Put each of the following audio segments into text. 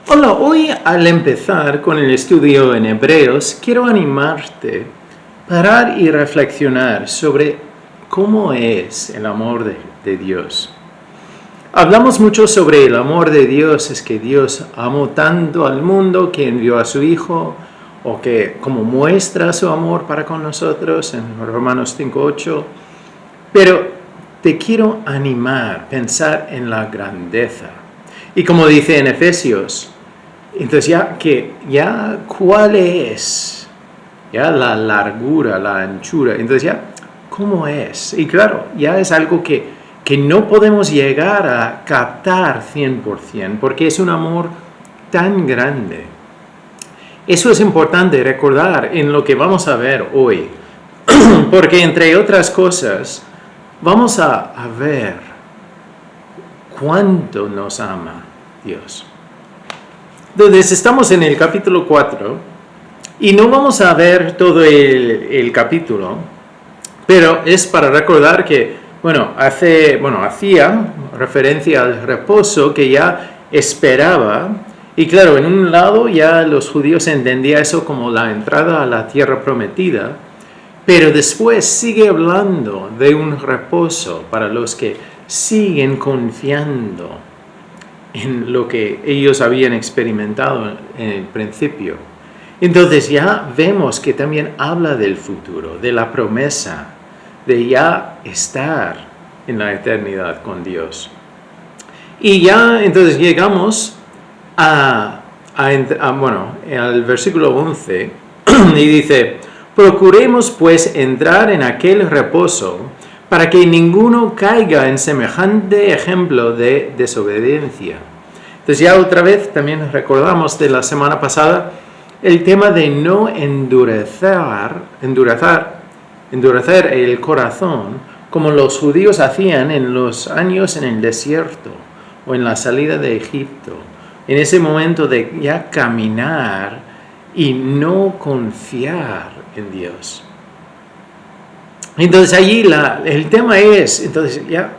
Hola, hoy al empezar con el estudio en Hebreos, quiero animarte a parar y reflexionar sobre cómo es el amor de Dios. Hablamos mucho sobre el amor de Dios, es que Dios amó tanto al mundo que envió a su Hijo, o que como muestra su amor para con nosotros en Romanos 5:8, pero te quiero animar a pensar en la grandeza. Y como dice en Efesios, entonces ya cuál es, ya la largura, la anchura, entonces ya cómo es. Y claro, ya es algo que no podemos llegar a captar 100%, porque es un amor tan grande. Eso es importante recordar en lo que vamos a ver hoy, porque entre otras cosas, vamos a ver cuánto nos ama Dios. Entonces estamos en el capítulo 4 y no vamos a ver todo el capítulo, pero es para recordar que, hacía referencia al reposo que ya esperaba, y claro, en un lado ya los judíos entendían eso como la entrada a la tierra prometida, pero después sigue hablando de un reposo para los que siguen confiando en lo que ellos habían experimentado en el principio. Entonces ya vemos que también habla del futuro, de la promesa, de ya estar en la eternidad con Dios. Y ya entonces llegamos al versículo 11 y dice: procuremos pues entrar en aquel reposo, para que ninguno caiga en semejante ejemplo de desobediencia. Entonces ya otra vez también recordamos de la semana pasada el tema de no endurecer el corazón como los judíos hacían en los años en el desierto o en la salida de Egipto. En ese momento de ya caminar y no confiar en Dios. Entonces allí el tema es, entonces ya,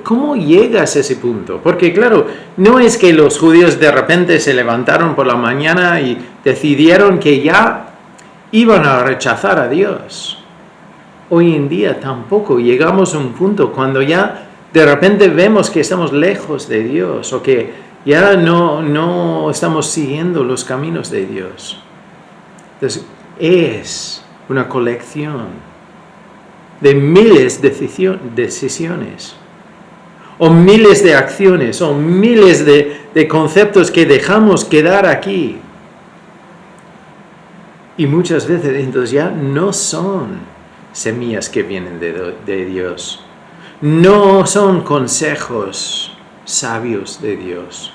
¿cómo llegas a ese punto? Porque claro, no es que los judíos de repente se levantaron por la mañana y decidieron que ya iban a rechazar a Dios. Hoy en día tampoco llegamos a un punto cuando ya de repente vemos que estamos lejos de Dios o que ya no estamos siguiendo los caminos de Dios. Entonces es una colección de miles de decisiones, o miles de acciones, o miles de conceptos que dejamos quedar aquí. Y muchas veces entonces ya no son semillas que vienen de Dios, no son consejos sabios de Dios.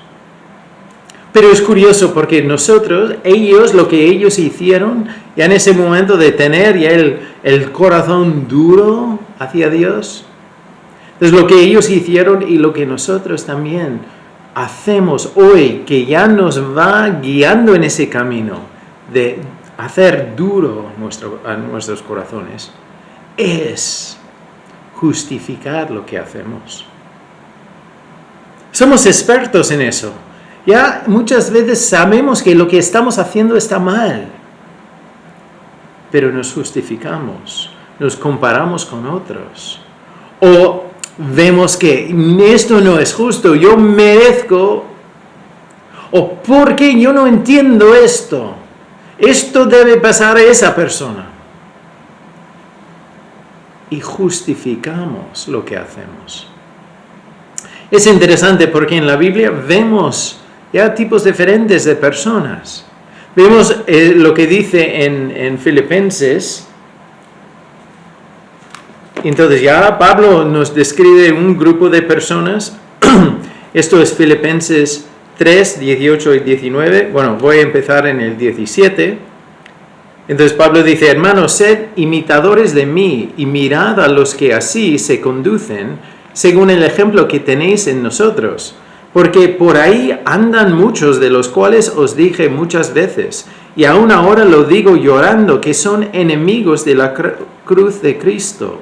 Pero es curioso porque lo que ellos hicieron, ya en ese momento de tener ya el corazón duro hacia Dios, es lo que ellos hicieron y lo que nosotros también hacemos hoy, que ya nos va guiando en ese camino de hacer duro a nuestros corazones, es justificar lo que hacemos. Somos expertos en eso. Ya muchas veces sabemos que lo que estamos haciendo está mal, pero nos justificamos, nos comparamos con otros, o vemos que esto no es justo, yo merezco, o porque yo no entiendo esto debe pasar a esa persona, y justificamos lo que hacemos. Es interesante porque en la Biblia vemos ya tipos diferentes de personas. Vemos lo que dice en Filipenses. Entonces ya Pablo nos describe un grupo de personas. Esto es Filipenses 3, 18 y 19. Bueno, voy a empezar en el 17. Entonces Pablo dice: hermanos, sed imitadores de mí y mirad a los que así se conducen según el ejemplo que tenéis en nosotros. Porque por ahí andan muchos, de los cuales os dije muchas veces, y aún ahora lo digo llorando, que son enemigos de la cruz de Cristo,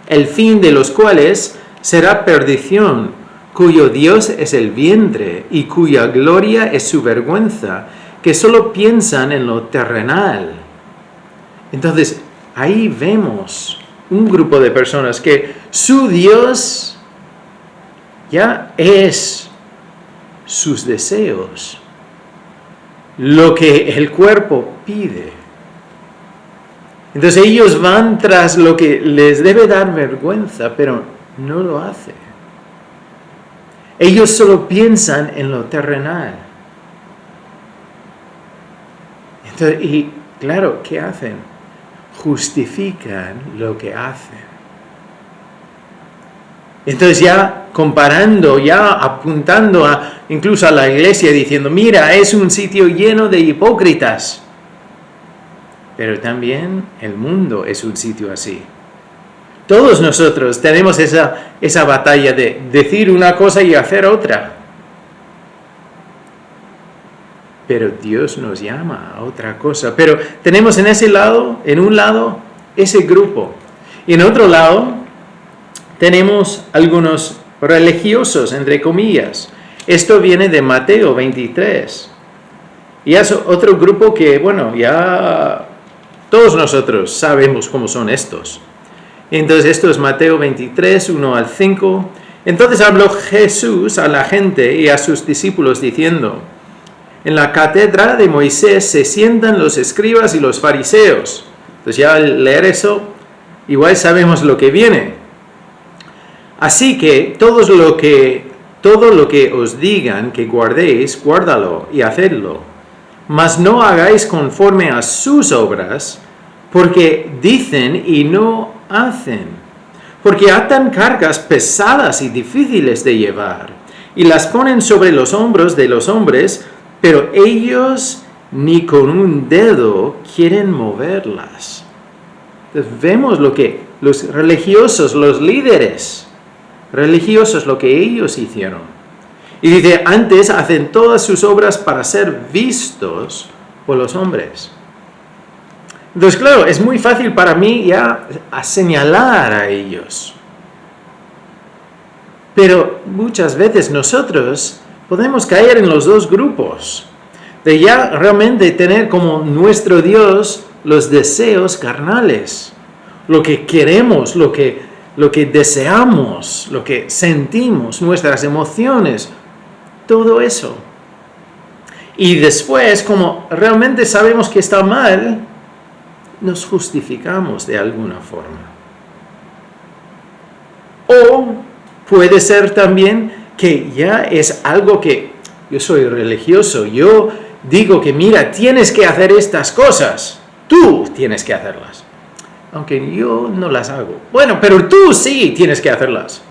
el fin de los cuales será perdición, cuyo Dios es el vientre y cuya gloria es su vergüenza, que solo piensan en lo terrenal. Entonces, ahí vemos un grupo de personas que su Dios ya es sus deseos, lo que el cuerpo pide. Entonces ellos van tras lo que les debe dar vergüenza, pero no lo hacen. Ellos solo piensan en lo terrenal. Entonces, y claro, ¿qué hacen? Justifican lo que hacen. Entonces ya comparando, ya apuntando incluso a la iglesia diciendo, mira, es un sitio lleno de hipócritas. Pero también el mundo es un sitio así. Todos nosotros tenemos esa batalla de decir una cosa y hacer otra. Pero Dios nos llama a otra cosa. Pero tenemos en un lado, ese grupo. Y en otro lado, tenemos algunos religiosos, entre comillas. Esto viene de Mateo 23. Y es otro grupo que, bueno, ya todos nosotros sabemos cómo son estos. Entonces, esto es Mateo 23, 1 al 5. Entonces habló Jesús a la gente y a sus discípulos diciendo, en la cátedra de Moisés se sientan los escribas y los fariseos. Entonces ya al leer eso, igual sabemos lo que viene. Así que todo lo que os digan que guardéis, guárdalo y hacedlo. Mas no hagáis conforme a sus obras, porque dicen y no hacen. Porque atan cargas pesadas y difíciles de llevar, y las ponen sobre los hombros de los hombres, pero ellos ni con un dedo quieren moverlas. Entonces vemos lo que los religiosos, los líderes religiosos, lo que ellos hicieron. Y dice, antes hacen todas sus obras para ser vistos por los hombres. Entonces, claro, es muy fácil para mí ya señalar a ellos. Pero muchas veces nosotros podemos caer en los dos grupos. De ya realmente tener como nuestro Dios los deseos carnales. Lo que queremos, lo que deseamos, lo que sentimos, nuestras emociones, todo eso. Y después, como realmente sabemos que está mal, nos justificamos de alguna forma. O puede ser también que ya es algo que yo soy religioso, yo digo que mira, tienes que hacer estas cosas, tú tienes que hacerlas. Aunque yo no las hago. Bueno, pero tú sí tienes que hacerlas.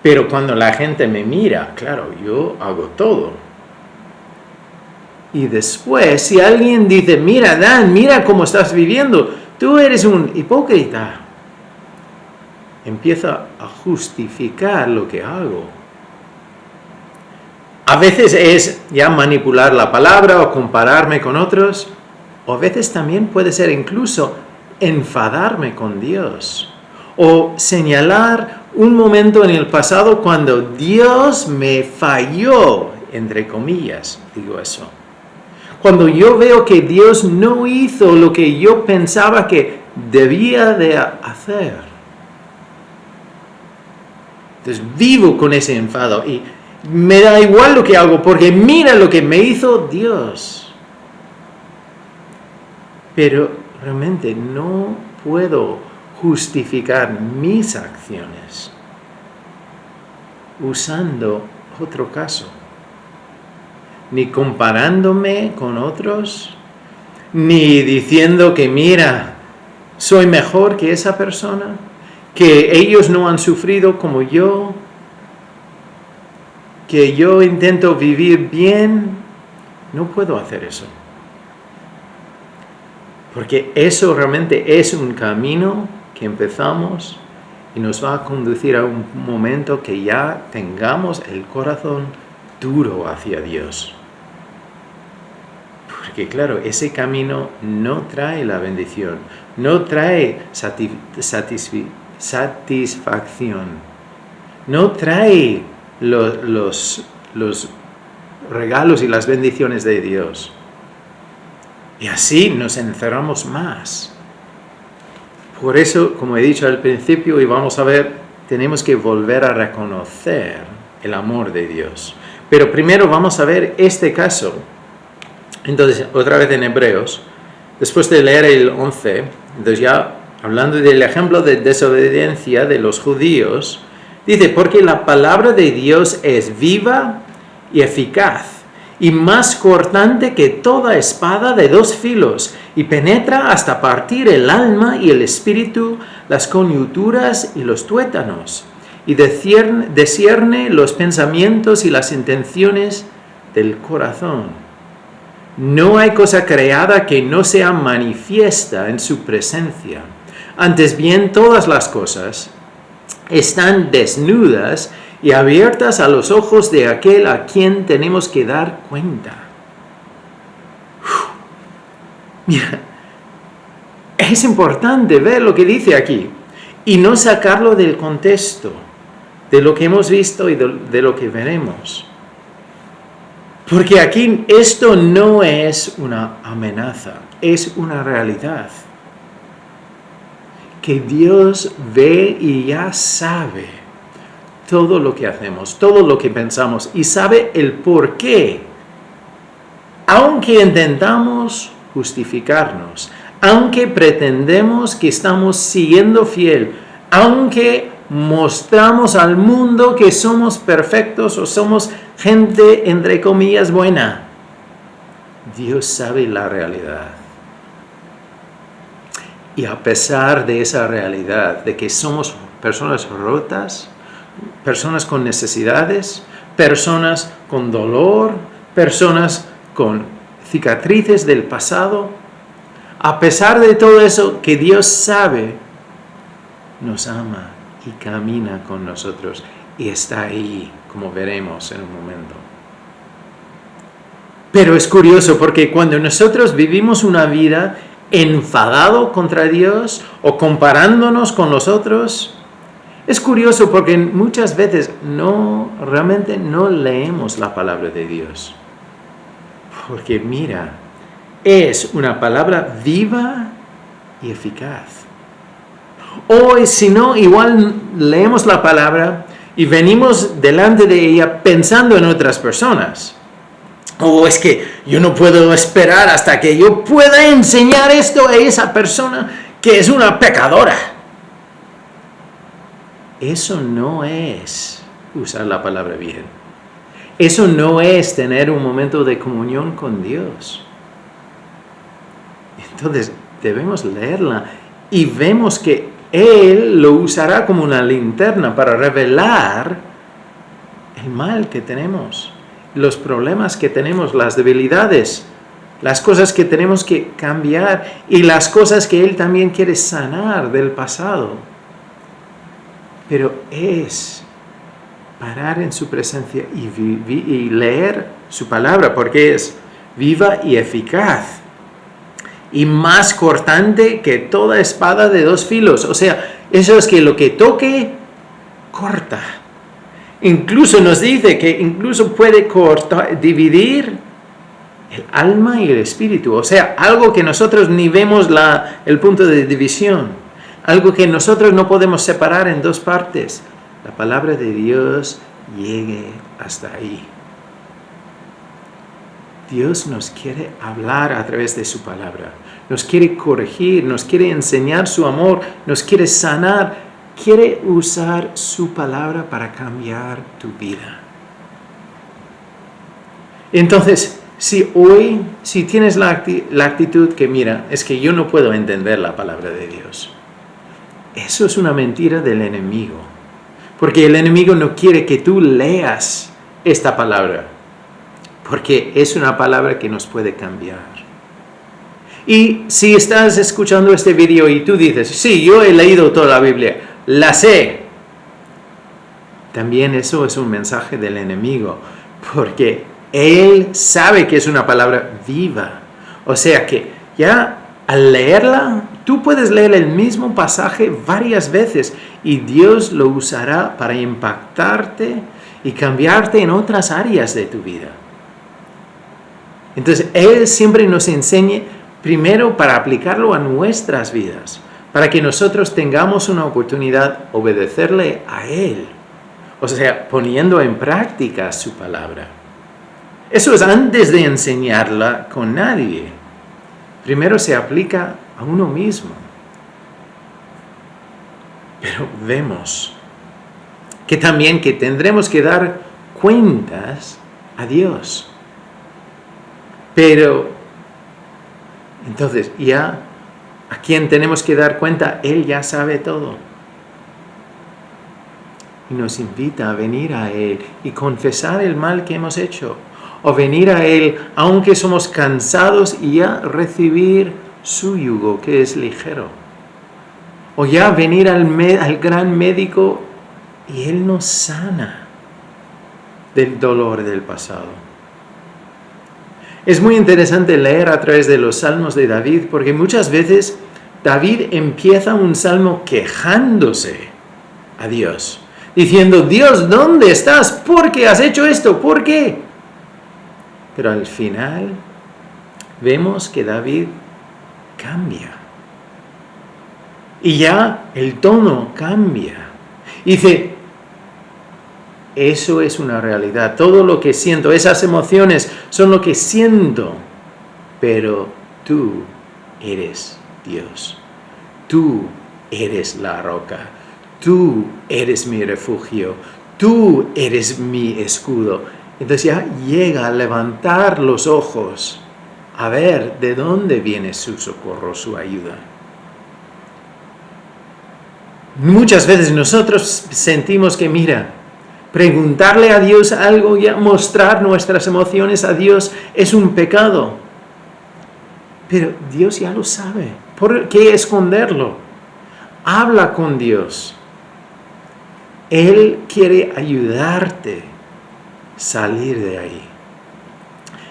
Pero cuando la gente me mira, claro, yo hago todo. Y después, si alguien dice, mira, Dan, mira cómo estás viviendo, tú eres un hipócrita. Empieza a justificar lo que hago. A veces es ya manipular la palabra o compararme con otros. O a veces también puede ser incluso enfadarme con Dios. O señalar un momento en el pasado cuando Dios me falló, entre comillas, digo eso. Cuando yo veo que Dios no hizo lo que yo pensaba que debía de hacer. Entonces vivo con ese enfado y me da igual lo que hago porque mira lo que me hizo Dios. Pero realmente no puedo justificar mis acciones usando otro caso. Ni comparándome con otros, ni diciendo que mira, soy mejor que esa persona, que ellos no han sufrido como yo, que yo intento vivir bien. No puedo hacer eso. Porque eso realmente es un camino que empezamos y nos va a conducir a un momento que ya tengamos el corazón duro hacia Dios. Porque claro, ese camino no trae la bendición, no trae satisfacción, no trae los regalos y las bendiciones de Dios. Y así nos encerramos más. Por eso, como he dicho al principio y vamos a ver, tenemos que volver a reconocer el amor de Dios. Pero primero vamos a ver este caso. Entonces, otra vez en Hebreos, después de leer el 11, entonces ya hablando del ejemplo de desobediencia de los judíos, dice, porque la palabra de Dios es viva y eficaz, y más cortante que toda espada de dos filos, y penetra hasta partir el alma y el espíritu, las coyunturas y los tuétanos, y discierne los pensamientos y las intenciones del corazón. No hay cosa creada que no sea manifiesta en su presencia. Antes bien, todas las cosas están desnudas y abiertas a los ojos de aquel a quien tenemos que dar cuenta. Mira, es importante ver lo que dice aquí y no sacarlo del contexto, de lo que hemos visto y de lo que veremos. Porque aquí esto no es una amenaza, es una realidad. Que Dios ve y ya sabe todo lo que hacemos, todo lo que pensamos y sabe el por qué. Aunque intentamos justificarnos, aunque pretendemos que estamos siguiendo fiel, aunque mostramos al mundo que somos perfectos o somos gente entre comillas buena, Dios sabe la realidad. Y a pesar de esa realidad, de que somos personas rotas, personas con necesidades, personas con dolor, personas con cicatrices del pasado, a pesar de todo eso que Dios sabe, nos ama y camina con nosotros y está ahí, como veremos en un momento. Pero es curioso porque cuando nosotros vivimos una vida enfadado contra Dios o comparándonos con los otros, es curioso porque muchas veces realmente no leemos la palabra de Dios. Porque mira, es una palabra viva y eficaz. O si no, igual leemos la palabra y venimos delante de ella pensando en otras personas. O es que yo no puedo esperar hasta que yo pueda enseñar esto a esa persona que es una pecadora. Eso no es usar la palabra bien. Eso no es tener un momento de comunión con Dios. Entonces debemos leerla y vemos que Él lo usará como una linterna para revelar el mal que tenemos, los problemas que tenemos, las debilidades, las cosas que tenemos que cambiar y las cosas que Él también quiere sanar del pasado. Pero es parar en su presencia y leer su palabra, porque es viva y eficaz y más cortante que toda espada de dos filos. O sea, eso es que lo que toque, corta. Incluso nos dice que incluso puede dividir el alma y el espíritu. O sea, algo que nosotros ni vemos el punto de división. Algo que nosotros no podemos separar en dos partes. La palabra de Dios llegue hasta ahí. Dios nos quiere hablar a través de su palabra. Nos quiere corregir, nos quiere enseñar su amor, nos quiere sanar. Quiere usar su palabra para cambiar tu vida. Entonces, si tienes la actitud que mira, es que yo no puedo entender la palabra de Dios. Eso es una mentira del enemigo. Porque el enemigo no quiere que tú leas esta palabra. Porque es una palabra que nos puede cambiar. Y si estás escuchando este video y tú dices, sí, yo he leído toda la Biblia, la sé. También eso es un mensaje del enemigo. Porque él sabe que es una palabra viva. O sea que ya al leerla Tú puedes leer el mismo pasaje varias veces y Dios lo usará para impactarte y cambiarte en otras áreas de tu vida. Entonces, Él siempre nos enseña primero para aplicarlo a nuestras vidas, para que nosotros tengamos una oportunidad de obedecerle a Él, o sea, poniendo en práctica su palabra. Eso es antes de enseñarla con nadie. Primero se aplica a uno mismo. Pero vemos que también que tendremos que dar cuentas a Dios. Pero entonces ya a quien tenemos que dar cuenta, Él ya sabe todo. Y nos invita a venir a Él y confesar el mal que hemos hecho. O venir a Él, aunque somos cansados, y ya recibir su yugo, que es ligero. O ya venir al gran médico y Él nos sana del dolor del pasado. Es muy interesante leer a través de los salmos de David, porque muchas veces David empieza un salmo quejándose a Dios, diciendo: Dios, ¿dónde estás? ¿Por qué has hecho esto? ¿Por qué? Pero al final vemos que David cambia. Y ya el tono cambia. Dice: eso es una realidad. Todo lo que siento, esas emociones son lo que siento. Pero tú eres Dios. Tú eres la roca. Tú eres mi refugio. Tú eres mi escudo. Entonces ya llega a levantar los ojos a ver de dónde viene su socorro, su ayuda. Muchas veces nosotros sentimos que, preguntarle a Dios algo, ya mostrar nuestras emociones a Dios es un pecado. Pero Dios ya lo sabe. ¿Por qué esconderlo? Habla con Dios. Él quiere ayudarte a salir de ahí.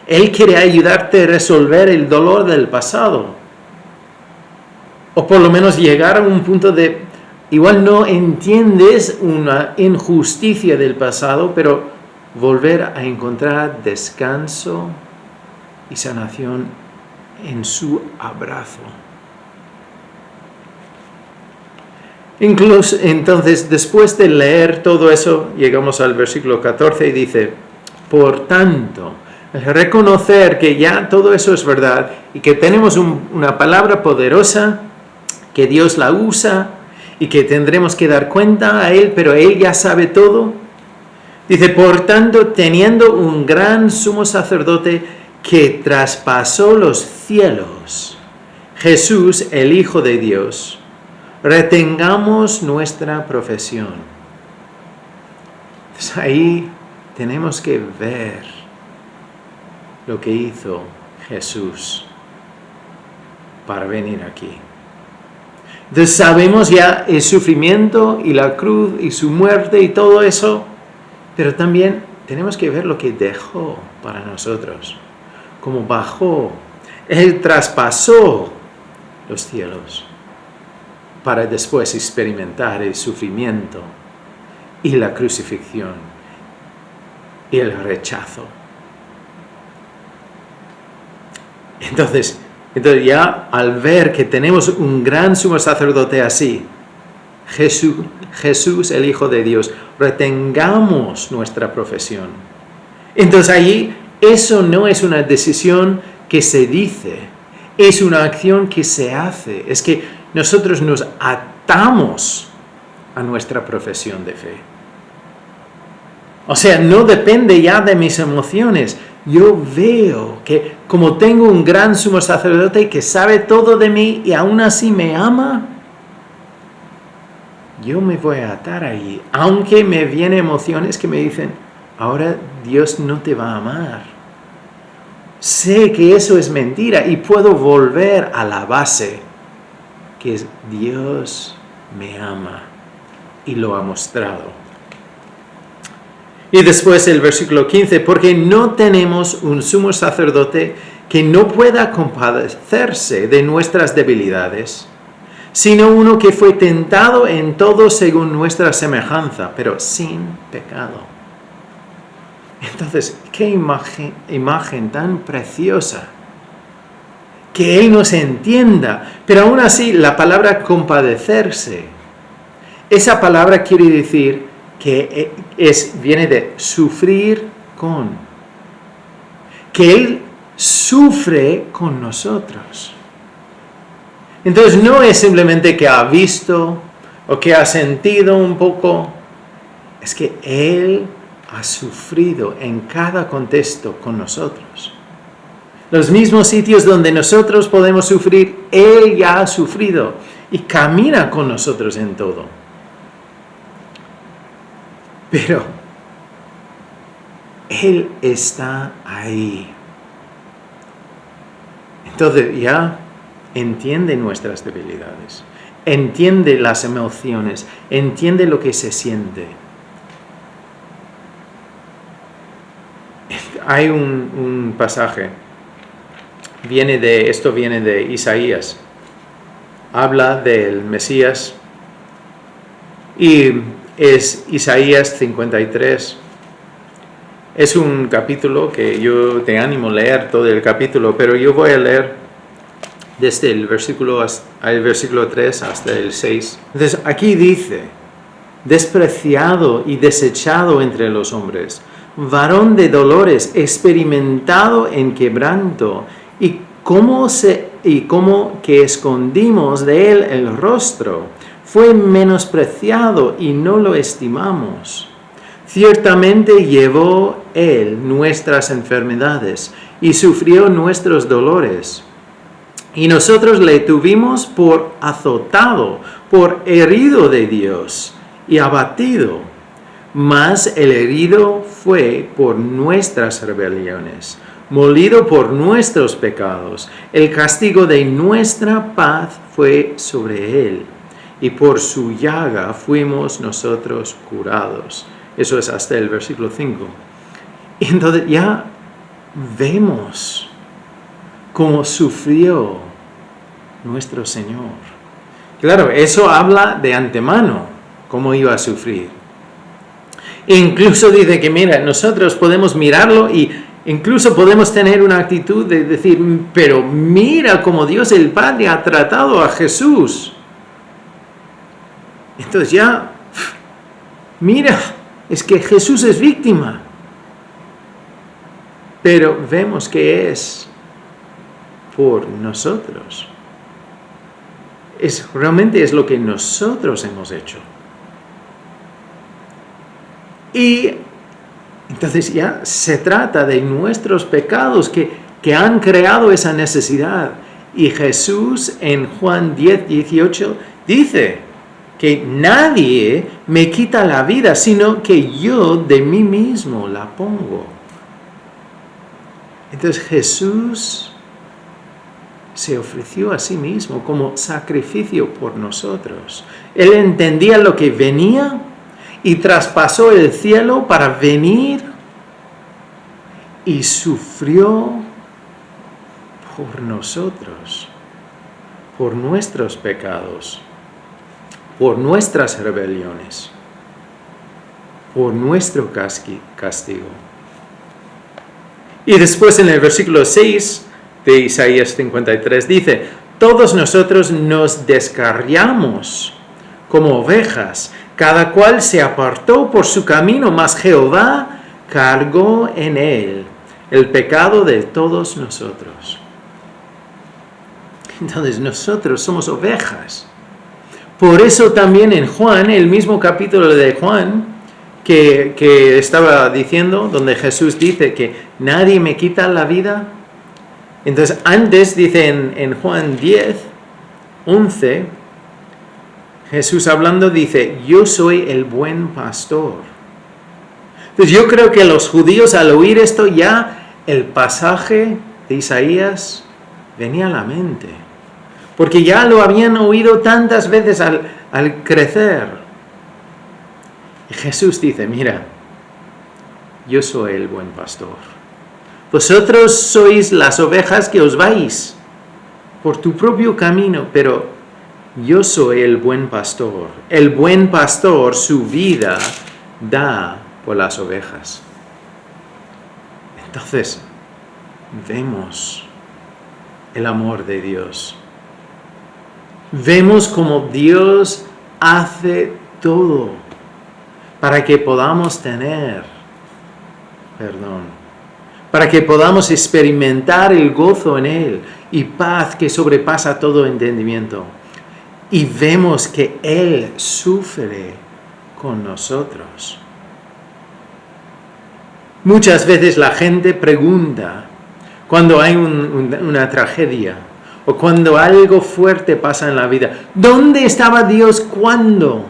Él quiere ayudarte a resolver el dolor del pasado. O por lo menos llegar a un punto de, igual no entiendes una injusticia del pasado, pero volver a encontrar descanso y sanación en su abrazo. Incluso entonces, después de leer todo eso, llegamos al versículo 14 y dice: por tanto, reconocer que ya todo eso es verdad y que tenemos una palabra poderosa, que Dios la usa y que tendremos que dar cuenta a Él, pero Él ya sabe todo. Dice: por tanto, teniendo un gran sumo sacerdote que traspasó los cielos, Jesús, el Hijo de Dios, retengamos nuestra profesión. Entonces ahí tenemos que ver lo que hizo Jesús para venir aquí. Entonces sabemos ya el sufrimiento y la cruz y su muerte y todo eso, pero también tenemos que ver lo que dejó para nosotros, cómo bajó. Él traspasó los cielos para después experimentar el sufrimiento y la crucifixión y el rechazo. Entonces ya al ver que tenemos un gran sumo sacerdote así, Jesús el Hijo de Dios, retengamos nuestra profesión. Entonces allí eso no es una decisión que se dice, es una acción que se hace. Es que nosotros nos atamos a nuestra profesión de fe. O sea, no depende ya de mis emociones. Yo veo que como tengo un gran sumo sacerdote que sabe todo de mí y aún así me ama, yo me voy a atar ahí. Aunque me vienen emociones que me dicen: ahora Dios no te va a amar. Sé que eso es mentira y puedo volver a la base, que es: Dios me ama y lo ha mostrado. Y después el versículo 15, porque no tenemos un sumo sacerdote que no pueda compadecerse de nuestras debilidades, sino uno que fue tentado en todo según nuestra semejanza, pero sin pecado. Entonces, qué imagen tan preciosa. Que Él nos entienda, pero aún así la palabra compadecerse, esa palabra quiere decir que viene de sufrir con, que Él sufre con nosotros. Entonces no es simplemente que ha visto o que ha sentido un poco, es que Él ha sufrido en cada contexto con nosotros. Los mismos sitios donde nosotros podemos sufrir, Él ya ha sufrido y camina con nosotros en todo. Pero Él está ahí. Entonces ya entiende nuestras debilidades, entiende las emociones, entiende lo que se siente. Hay un pasaje, viene de Isaías, habla del Mesías y es Isaías 53. Es un capítulo que yo te animo a leer todo el capítulo, pero yo voy a leer desde el versículo 3 hasta el 6. Entonces aquí dice, despreciado y desechado entre los hombres, varón de dolores, experimentado en quebranto, y como que escondimos de él el rostro, fue menospreciado y no lo estimamos. Ciertamente llevó él nuestras enfermedades y sufrió nuestros dolores. Y nosotros le tuvimos por azotado, por herido de Dios y abatido. Mas el herido fue por nuestras rebeliones, molido por nuestros pecados. El castigo de nuestra paz fue sobre él, y por su llaga fuimos nosotros curados. Eso es hasta el versículo 5. Y entonces ya vemos cómo sufrió nuestro Señor. Claro, eso habla de antemano, cómo iba a sufrir. E incluso dice que, mira, nosotros podemos mirarlo y incluso podemos tener una actitud de decir, pero mira cómo Dios el Padre ha tratado a Jesús. Entonces ya, mira, es que Jesús es víctima. Pero vemos que es por nosotros. Realmente es lo que nosotros hemos hecho. Y entonces ya se trata de nuestros pecados que han creado esa necesidad. Y Jesús en Juan 10:18 dice que nadie me quita la vida, sino que yo de mí mismo la pongo. Entonces Jesús se ofreció a sí mismo como sacrificio por nosotros. Él entendía lo que venía y traspasó el cielo para venir y sufrió por nosotros, por nuestros pecados, por nuestras rebeliones, por nuestro castigo. Y después en el versículo 6 de Isaías 53 dice, todos nosotros nos descarriamos como ovejas, cada cual se apartó por su camino, mas Jehová cargó en él el pecado de todos nosotros. Entonces nosotros somos ovejas. Por eso también en Juan, el mismo capítulo de Juan, que estaba diciendo, donde Jesús dice que nadie me quita la vida. Entonces antes dice en Juan 10:11, Jesús hablando dice, yo soy el buen pastor. Entonces yo creo que los judíos al oír esto ya el pasaje de Isaías venía a la mente. Porque ya lo habían oído tantas veces al crecer. Y Jesús dice, mira, yo soy el buen pastor. Vosotros sois las ovejas que os vais por tu propio camino, pero Yo soy el buen pastor. El buen pastor su vida da por las ovejas. Entonces, vemos el amor de Dios. Vemos cómo Dios hace todo para que podamos tener perdón, para que podamos experimentar el gozo en Él y paz que sobrepasa todo entendimiento. Y vemos que Él sufre con nosotros. Muchas veces la gente pregunta, cuando hay una tragedia o cuando algo fuerte pasa en la vida, ¿dónde estaba Dios cuándo?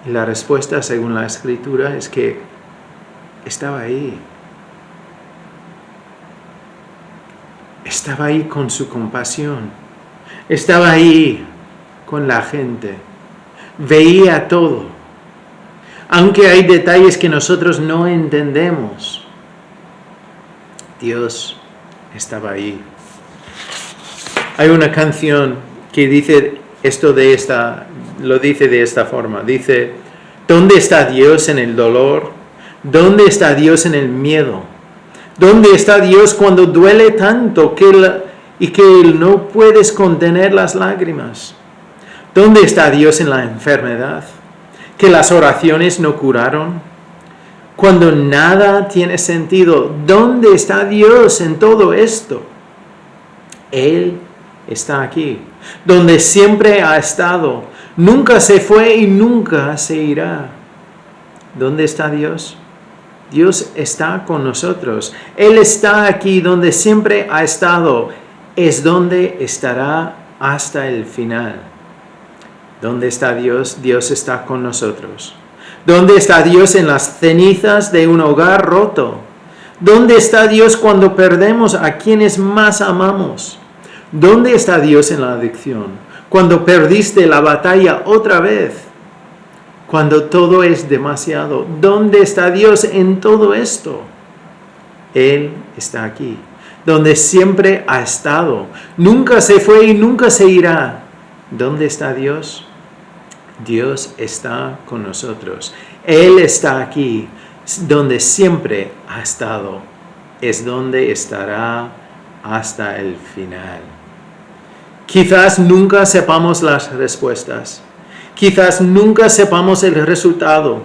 Y la respuesta, según la Escritura, es que estaba ahí. Estaba ahí con su compasión. Estaba ahí con la gente. Veía todo. Aunque hay detalles que nosotros no entendemos, Dios estaba ahí. Hay una canción que dice lo dice de esta forma. Dice, ¿dónde está Dios en el dolor? ¿Dónde está Dios en el miedo? ¿Dónde está Dios cuando duele tanto y que no puedes contener las lágrimas? ¿Dónde está Dios en la enfermedad? ¿Que las oraciones no curaron? Cuando nada tiene sentido, ¿dónde está Dios en todo esto? Él está aquí, donde siempre ha estado. Nunca se fue y nunca se irá. ¿Dónde está Dios? Dios está con nosotros. Él está aquí donde siempre ha estado. Es donde estará hasta el final. ¿Dónde está Dios? Dios está con nosotros. ¿Dónde está Dios en las cenizas de un hogar roto? ¿Dónde está Dios cuando perdemos a quienes más amamos? ¿Dónde está Dios en la adicción? Cuando perdiste la batalla otra vez. Cuando todo es demasiado. ¿Dónde está Dios en todo esto? Él está aquí. Donde siempre ha estado. Nunca se fue y nunca se irá. ¿Dónde está Dios? Dios está con nosotros. Él está aquí. Donde siempre ha estado. Es donde estará hasta el final. Quizás nunca sepamos las respuestas. Quizás nunca sepamos el resultado.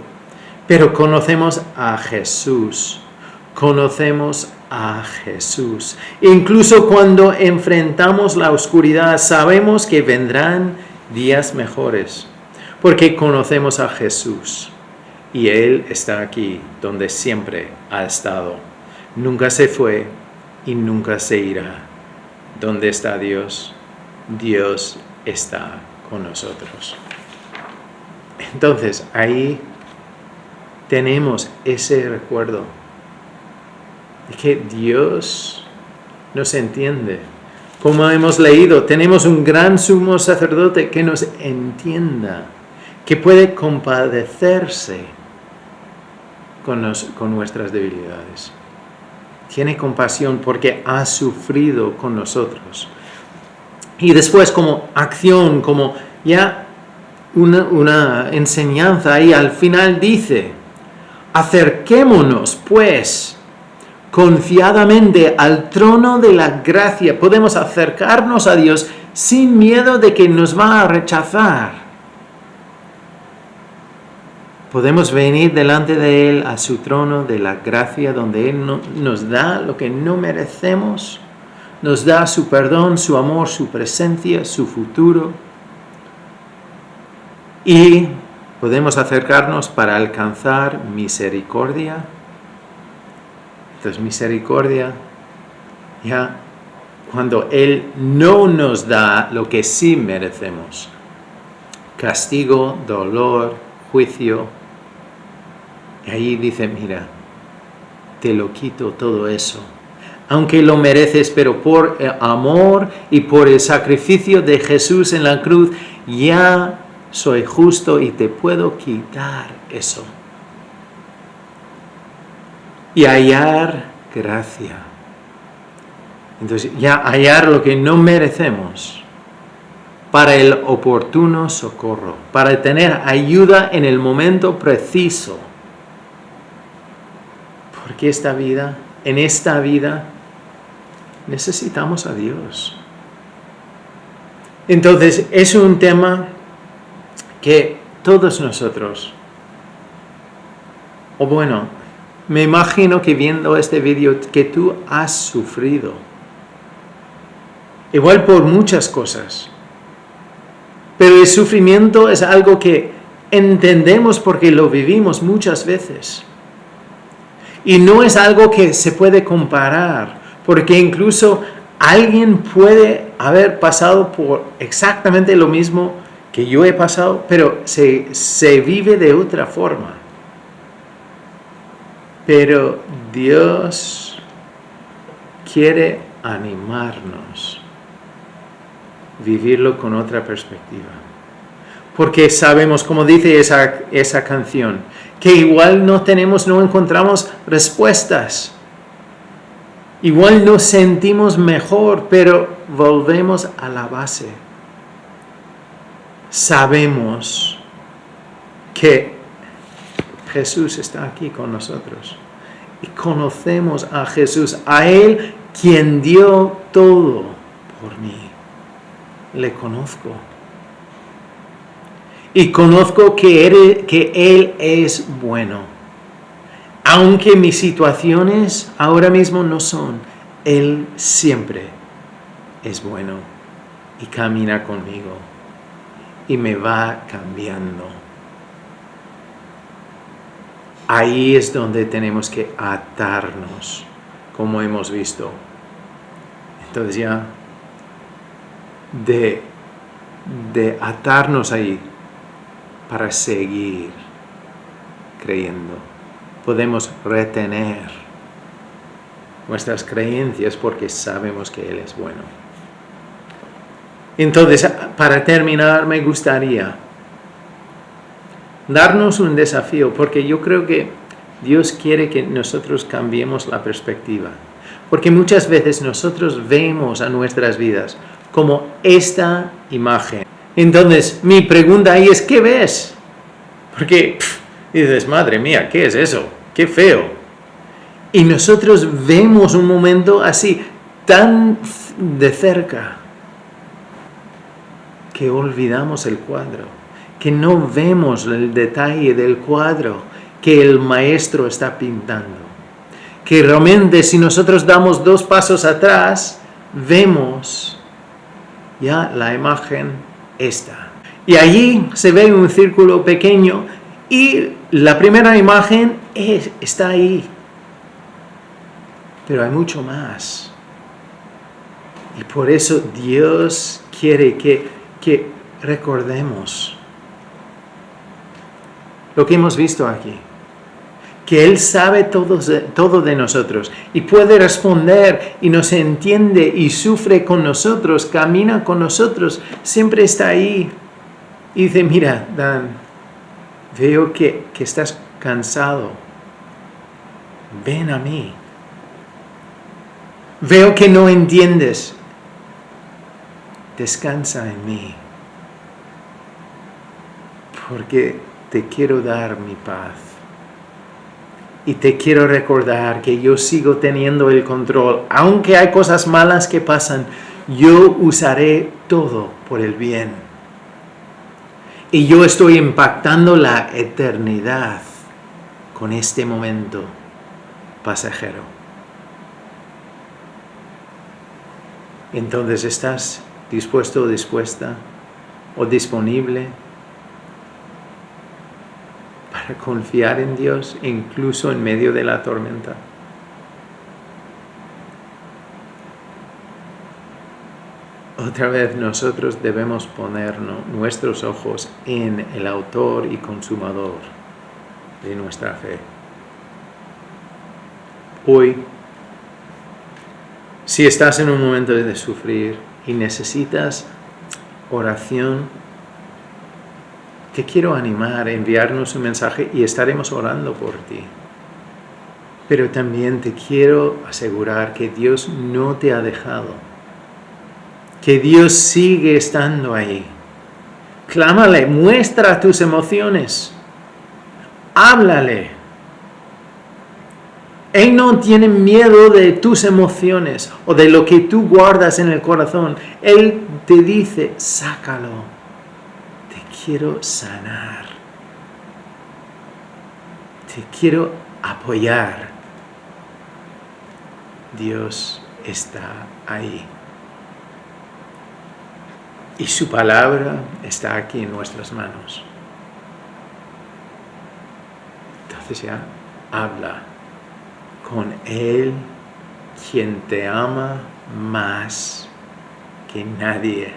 Pero conocemos a Jesús. Conocemos a Jesús. Incluso cuando enfrentamos la oscuridad, sabemos que vendrán días mejores. Porque conocemos a Jesús. Y Él está aquí, donde siempre ha estado. Nunca se fue y nunca se irá. ¿Dónde está Dios? Dios está con nosotros. Entonces, ahí tenemos ese recuerdo de que Dios nos entiende. Como hemos leído, tenemos un gran sumo sacerdote que nos entienda, que puede compadecerse con nuestras debilidades. Tiene compasión porque ha sufrido con nosotros. Y después, como acción, como ya una enseñanza ahí al final dice, acerquémonos pues confiadamente al trono de la gracia. Podemos acercarnos a Dios sin miedo de que nos va a rechazar. Podemos venir delante de Él a su trono de la gracia, donde Él nos da lo que no merecemos. Nos da su perdón, su amor, su presencia, su futuro. Y podemos acercarnos para alcanzar misericordia. Entonces, misericordia, ya cuando Él no nos da lo que sí merecemos. Castigo, dolor, juicio. Y ahí dice, mira, te lo quito todo eso. Aunque lo mereces, pero por amor y por el sacrificio de Jesús en la cruz, ya soy justo y te puedo quitar eso. Y hallar gracia. Entonces, ya hallar lo que no merecemos. para el oportuno socorro, para tener ayuda en el momento preciso. Porque en esta vida, necesitamos a Dios. Entonces, es un tema que todos nosotros, o bueno, me imagino que viendo este vídeo que tú has sufrido, igual por muchas cosas, pero el sufrimiento es algo que entendemos porque lo vivimos muchas veces. Y no es algo que se puede comparar, porque incluso alguien puede haber pasado por exactamente lo mismo que yo he pasado, pero se vive de otra forma. Pero Dios quiere animarnos a vivirlo con otra perspectiva. Porque sabemos, como dice esa canción, que igual no encontramos respuestas. Igual nos sentimos mejor, pero volvemos a la base. Sabemos que Jesús está aquí con nosotros. Y conocemos a Jesús, a Él quien dio todo por mí. Le conozco. Y conozco que Él es bueno. Aunque mis situaciones ahora mismo no son, Él siempre es bueno y camina conmigo y me va cambiando. Ahí es donde tenemos que atarnos, como hemos visto. Entonces ya de atarnos ahí para seguir creyendo. Podemos retener nuestras creencias porque sabemos que Él es bueno. Entonces, para terminar, me gustaría darnos un desafío, porque yo creo que Dios quiere que nosotros cambiemos la perspectiva. Porque muchas veces nosotros vemos a nuestras vidas como esta imagen. Entonces, mi pregunta ahí es, ¿qué ves? Porque dices, madre mía, ¿qué es eso? ¡Qué feo! Y nosotros vemos un momento así, tan de cerca, que olvidamos el cuadro, que no vemos el detalle del cuadro que el maestro está pintando. Que realmente si nosotros damos 2 pasos atrás, vemos ya la imagen esta. Y allí se ve un círculo pequeño y la primera imagen está ahí. Pero hay mucho más. Y por eso Dios quiere que recordemos lo que hemos visto aquí. Que Él sabe todo de nosotros y puede responder y nos entiende y sufre con nosotros, camina con nosotros, siempre está ahí. Y dice, mira, Dan, veo que estás cansado. Ven a mí. Veo que no entiendes. Descansa en mí. Porque te quiero dar mi paz. Y te quiero recordar que yo sigo teniendo el control. Aunque hay cosas malas que pasan, yo usaré todo por el bien. Y yo estoy impactando la eternidad con este momento pasajero. Entonces, ¿estás dispuesto o dispuesta o disponible para confiar en Dios incluso en medio de la tormenta? Otra vez nosotros debemos poner nuestros ojos en el autor y consumador de nuestra fe. Hoy, si estás en un momento de sufrir y necesitas oración, te quiero animar a enviarnos un mensaje y estaremos orando por ti. Pero también te quiero asegurar que Dios no te ha dejado, que Dios sigue estando ahí. Clámale, muestra tus emociones. Háblale. Él no tiene miedo de tus emociones o de lo que tú guardas en el corazón. Él te dice, sácalo. Te quiero sanar. Te quiero apoyar. Dios está ahí. Y su palabra está aquí en nuestras manos. Entonces ya habla con Él, quien te ama más que nadie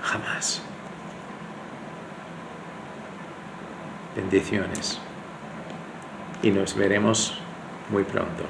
jamás. Bendiciones. Y nos veremos muy pronto.